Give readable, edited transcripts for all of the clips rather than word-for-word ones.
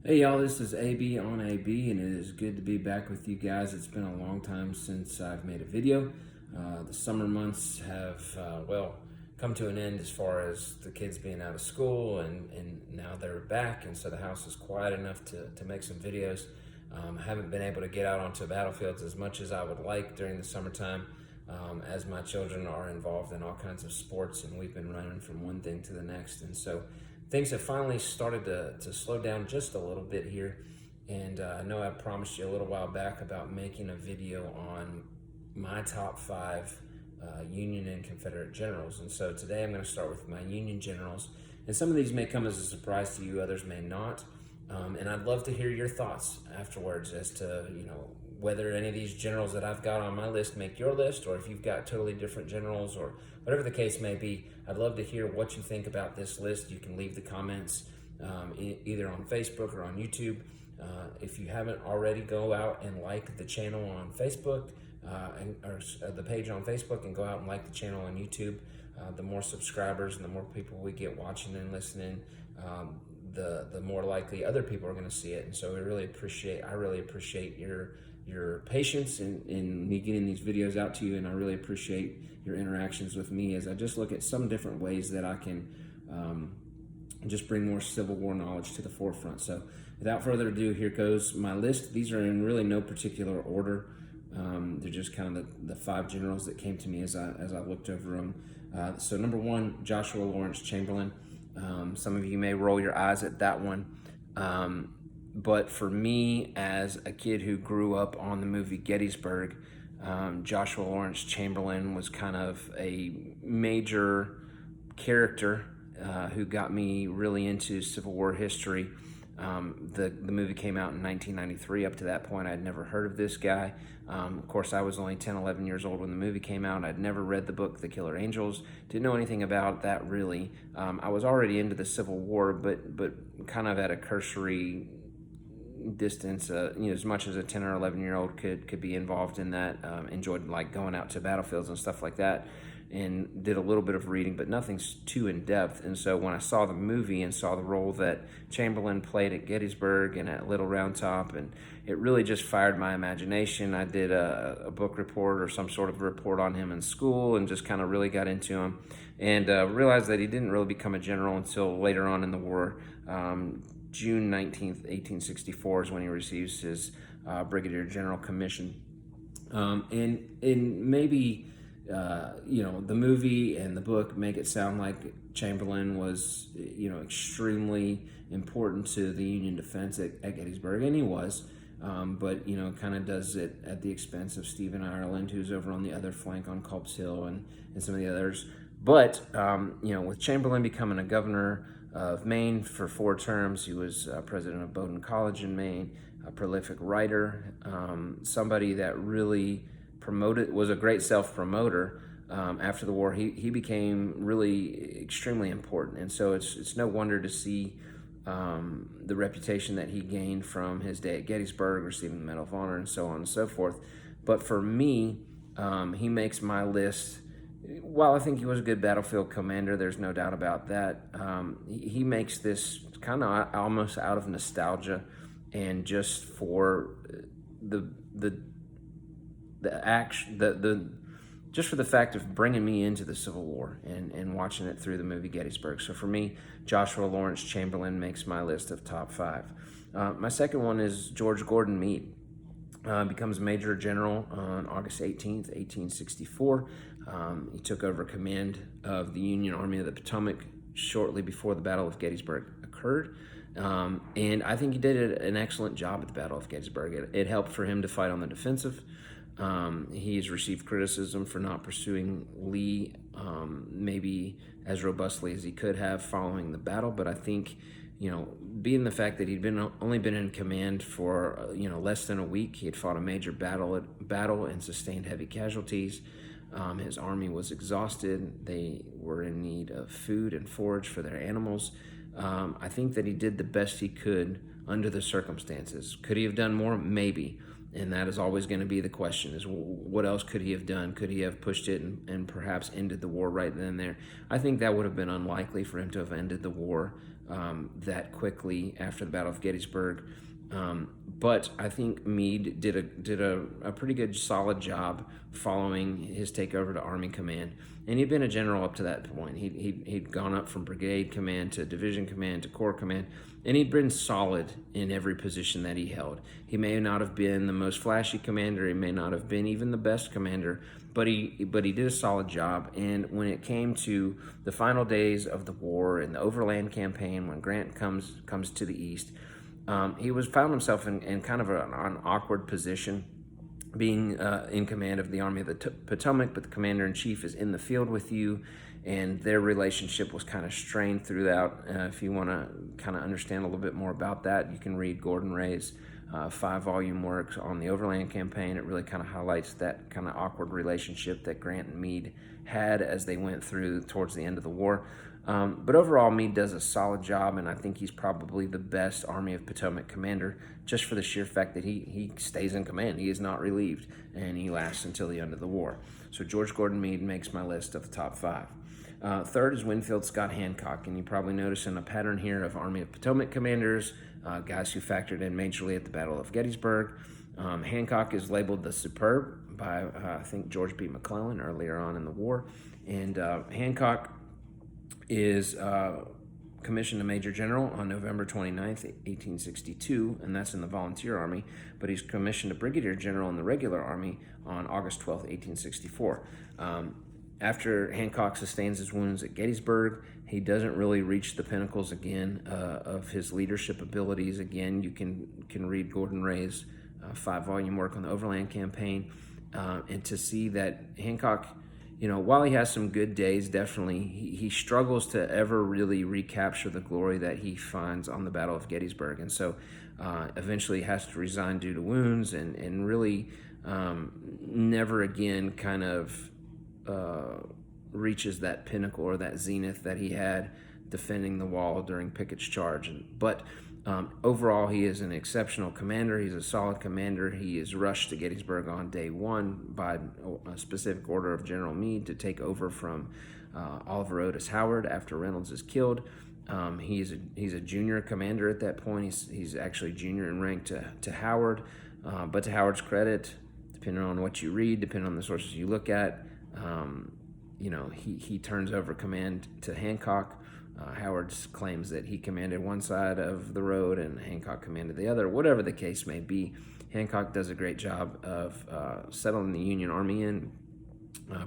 Hey y'all, this is AB on AB, and it is good to be back with you guys. It's been a long time since I've made a video. The summer months have, come to an end as far as the kids being out of school, and now they're back, and so the house is quiet enough to make some videos. I haven't been able to get out onto battlefields as much as I would like during the summertime, as my children are involved in all kinds of sports, and we've been running from one thing to the next, and so things have finally started to slow down just a little bit here. And I know I promised you a little while back about making a video on my top five Union and Confederate generals. And so today I'm going to start with my Union generals. And some of these may come as a surprise to you, others may not. And I'd love to hear your thoughts afterwards as to, whether any of these generals that I've got on my list make your list, or if you've got totally different generals, or whatever the case may be. I'd love to hear what you think about this list. You can leave the comments either on Facebook or on YouTube. If you haven't already, go out and like the channel on Facebook, or the page on Facebook, and go out and like the channel on YouTube. The more subscribers and the more people we get watching and listening, the more likely other people are going to see it. And so I really appreciate your patience in me getting these videos out to you, and I really appreciate your interactions with me as I just look at some different ways that I can just bring more Civil War knowledge to the forefront. So without further ado, here goes my list. These are in really no particular order. They're just kind of the five generals that came to me as I looked over them. So number one, Joshua Lawrence Chamberlain. Some of you may roll your eyes at that one. But for me, as a kid who grew up on the movie Gettysburg, Joshua Lawrence Chamberlain was kind of a major character who got me really into Civil War history. The movie came out in 1993. Up to that point, I'd never heard of this guy. Of course, I was only 10, 11 years old when the movie came out. I'd never read the book, The Killer Angels. Didn't know anything about that, really. I was already into the Civil War, but kind of at a cursory distance, as much as a 10 or 11-year-old could be involved in that. Enjoyed like going out to battlefields and stuff like that, and did a little bit of reading, but nothing's too in depth. And so when I saw the movie and saw the role that Chamberlain played at Gettysburg and at Little Round Top, and it really just fired my imagination. I did a book report or some sort of report on him in school, and just kind of really got into him, and realized that he didn't really become a general until later on in the war. June 19th, 1864 is when he receives his Brigadier General commission. And maybe, the movie and the book make it sound like Chamberlain was, extremely important to the Union defense at Gettysburg, and he was. But kind of does it at the expense of Stephen Ireland, who's over on the other flank on Culp's Hill, and some of the others. But, with Chamberlain becoming a governor of Maine for 4 terms, he was president of Bowdoin College in Maine, a prolific writer, somebody that really was a great self-promoter. After the war, he became really extremely important. And so it's no wonder to see the reputation that he gained from his day at Gettysburg, receiving the Medal of Honor, and so on and so forth. But for me, he makes my list. While I think he was a good battlefield commander, there's no doubt about that. He makes this kind of almost out of nostalgia, and just for just for the fact of bringing me into the Civil War and watching it through the movie Gettysburg. So for me, Joshua Lawrence Chamberlain makes my list of top 5. My second one is George Gordon Meade. Becomes Major General on August 18th, 1864. He took over command of the Union Army of the Potomac shortly before the Battle of Gettysburg occurred. And I think he did an excellent job at the Battle of Gettysburg. It helped for him to fight on the defensive. He's received criticism for not pursuing Lee maybe as robustly as he could have following the battle, but I think, being the fact that he'd only been in command for less than a week, he had fought a major battle and sustained heavy casualties. His army was exhausted. They were in need of food and forage for their animals. I think that he did the best he could under the circumstances. Could he have done more? Maybe. And that is always going to be the question, is what else could he have done? Could he have pushed it and perhaps ended the war right then and there? I think that would have been unlikely for him to have ended the war that quickly after the Battle of Gettysburg. But I think Meade did a pretty good, solid job following his takeover to Army Command, and he'd been a general up to that point. He'd gone up from brigade command to division command to corps command, and he'd been solid in every position that he held. He may not have been the most flashy commander, he may not have been even the best commander, but he did a solid job. And when it came to the final days of the war and the overland campaign, when Grant comes to the east, he found himself in kind of an awkward position, being in command of the Army of the Potomac, but the commander-in-chief is in the field with you, and their relationship was kind of strained throughout. If you want to kind of understand a little bit more about that, you can read Gordon Ray's 5-volume work on the Overland Campaign. It really kind of highlights that kind of awkward relationship that Grant and Meade had as they went through towards the end of the war. But overall, Meade does a solid job, and I think he's probably the best Army of Potomac commander, just for the sheer fact that he stays in command. He is not relieved, and he lasts until the end of the war. So George Gordon Meade makes my list of the top 5. Third is Winfield Scott Hancock, and you probably notice a pattern here of Army of Potomac commanders, guys who factored in majorly at the Battle of Gettysburg. Hancock is labeled the Superb by, I think, George B. McClellan earlier on in the war, and Hancock is commissioned a Major General on November 29th, 1862, and that's in the Volunteer Army, but he's commissioned a Brigadier General in the Regular Army on August 12th, 1864. After Hancock sustains his wounds at Gettysburg, he doesn't really reach the pinnacles again of his leadership abilities. Again, you can read Gordon Ray's 5-volume work on the Overland Campaign, and to see that Hancock, while he has some good days, definitely, he struggles to ever really recapture the glory that he finds on the Battle of Gettysburg. And so eventually has to resign due to wounds and really never again kind of reaches that pinnacle or that zenith that he had defending the wall during Pickett's charge. But overall, he is an exceptional commander. He's a solid commander. He is rushed to Gettysburg on day 1 by a specific order of General Meade to take over from Oliver Otis Howard after Reynolds is killed. He's a junior commander at that point. He's actually junior in rank to Howard. But to Howard's credit, depending on what you read, depending on the sources you look at, he turns over command to Hancock. Howard claims that he commanded one side of the road and Hancock commanded the other. Whatever the case may be, Hancock does a great job of settling the Union Army in,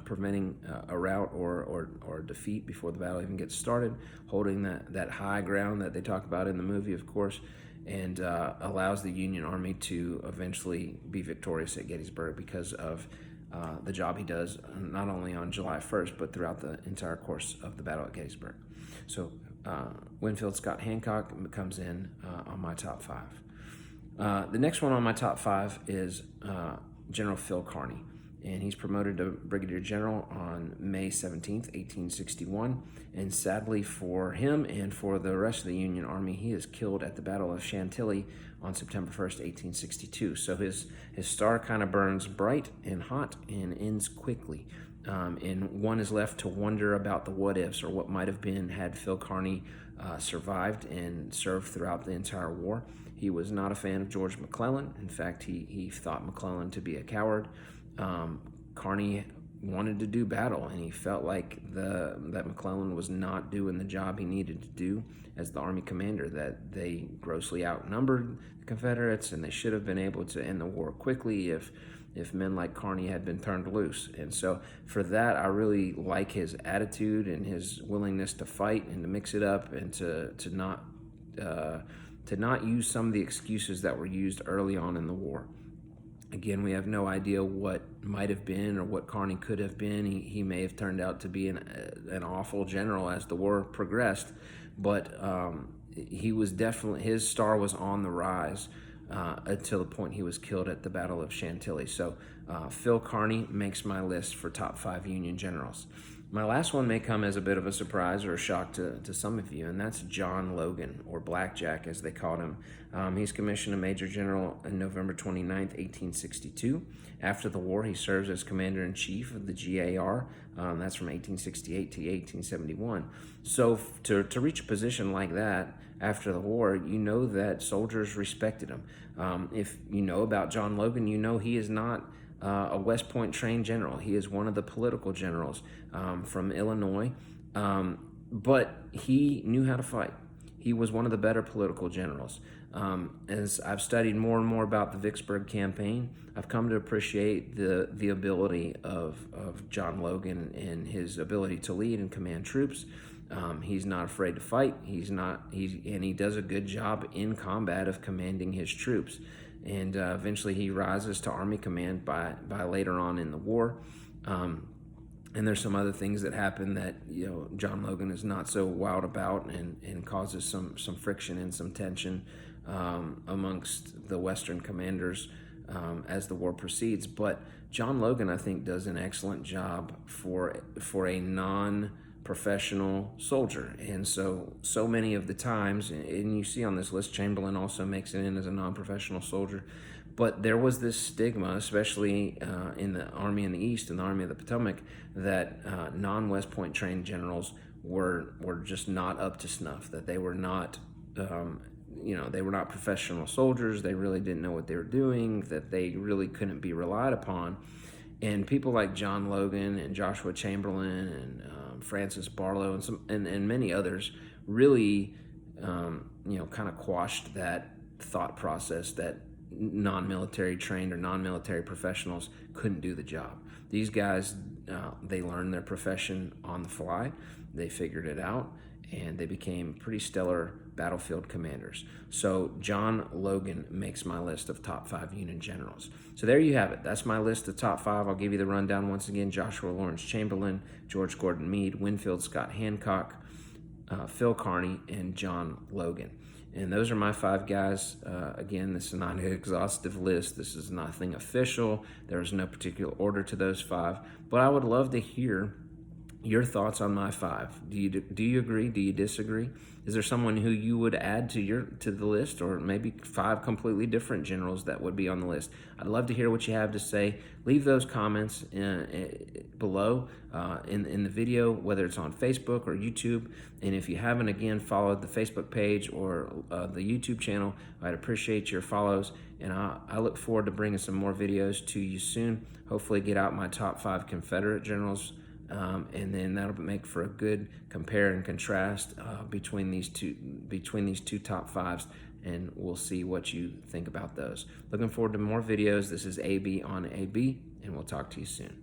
preventing a rout or defeat before the battle even gets started, holding that high ground that they talk about in the movie, of course, and allows the Union Army to eventually be victorious at Gettysburg because of the job he does, not only on July 1st, but throughout the entire course of the Battle at Gettysburg. So Winfield Scott Hancock comes in on my top 5. The next one on my top 5 is General Phil Kearny, and he's promoted to Brigadier General on May 17th, 1861, and sadly for him and for the rest of the Union Army, he is killed at the Battle of Chantilly on September 1st, 1862. So his star kind of burns bright and hot and ends quickly. And one is left to wonder about the what-ifs or what might have been had Phil Kearny survived and served throughout the entire war. He was not a fan of George McClellan. In fact, he thought McClellan to be a coward. Kearny wanted to do battle, and he felt like that McClellan was not doing the job he needed to do as the Army commander, that they grossly outnumbered the Confederates, and they should have been able to end the war quickly if men like Kearny had been turned loose. And so for that, I really like his attitude and his willingness to fight and to mix it up and to not use some of the excuses that were used early on in the war. Again, we have no idea what might have been or what Kearny could have been. He may have turned out to be an awful general as the war progressed, but he was definitely, his star was on the rise until the point he was killed at the Battle of Chantilly. So Phil Kearny makes my list for top 5 Union generals. My last one may come as a bit of a surprise or a shock to some of you, and that's John Logan, or Blackjack as they called him. He's commissioned a Major General on November 29th, 1862. After the war, he serves as Commander-in-Chief of the GAR. That's from 1868 to 1871. So to reach a position like that after the war, you know that soldiers respected him. If you know about John Logan, you know he is not a West Point trained general. He is one of the political generals from Illinois, but he knew how to fight. He was one of the better political generals. As I've studied more and more about the Vicksburg campaign, I've come to appreciate the ability of John Logan and his ability to lead and command troops. He's not afraid to fight. And he does a good job in combat of commanding his troops. And eventually he rises to Army command by later on in the war. And there's some other things that happen that, you know, John Logan is not so wild about and causes some friction and some tension amongst the Western commanders as the war proceeds. But John Logan, I think, does an excellent job for a non-professional soldier. And so many of the times, and you see on this list, Chamberlain also makes it in as a non-professional soldier. But there was this stigma, especially in the Army in the East and the Army of the Potomac, that non-West Point trained generals were just not up to snuff, that they were not, they were not professional soldiers. They really didn't know what they were doing, that they really couldn't be relied upon. And people like John Logan and Joshua Chamberlain and Francis Barlow and many others really, kind of quashed that thought process that non-military trained or non-military professionals couldn't do the job. These guys, they learned their profession on the fly. They figured it out, and they became pretty stellar battlefield commanders. So John Logan makes my list of top 5 Union generals. So there you have it. That's my list of top 5. I'll give you the rundown once again. Joshua Lawrence Chamberlain, George Gordon Meade, Winfield Scott Hancock, Phil Kearny, and John Logan. And those are my 5 guys. Again, this is not an exhaustive list. This is nothing official. There is no particular order to those 5. But I would love to hear your thoughts on my 5. Do you agree? Do you disagree? Is there someone who you would add to the list, or maybe 5 completely different generals that would be on the list? I'd love to hear what you have to say. Leave those comments below in the video, whether it's on Facebook or YouTube. And if you haven't, again, followed the Facebook page or the YouTube channel, I'd appreciate your follows. And I look forward to bringing some more videos to you soon. Hopefully get out my top 5 Confederate generals. And then that'll make for a good compare and contrast between these two top 5s, and we'll see what you think about those. Looking forward to more videos. This is AB on AB, and we'll talk to you soon.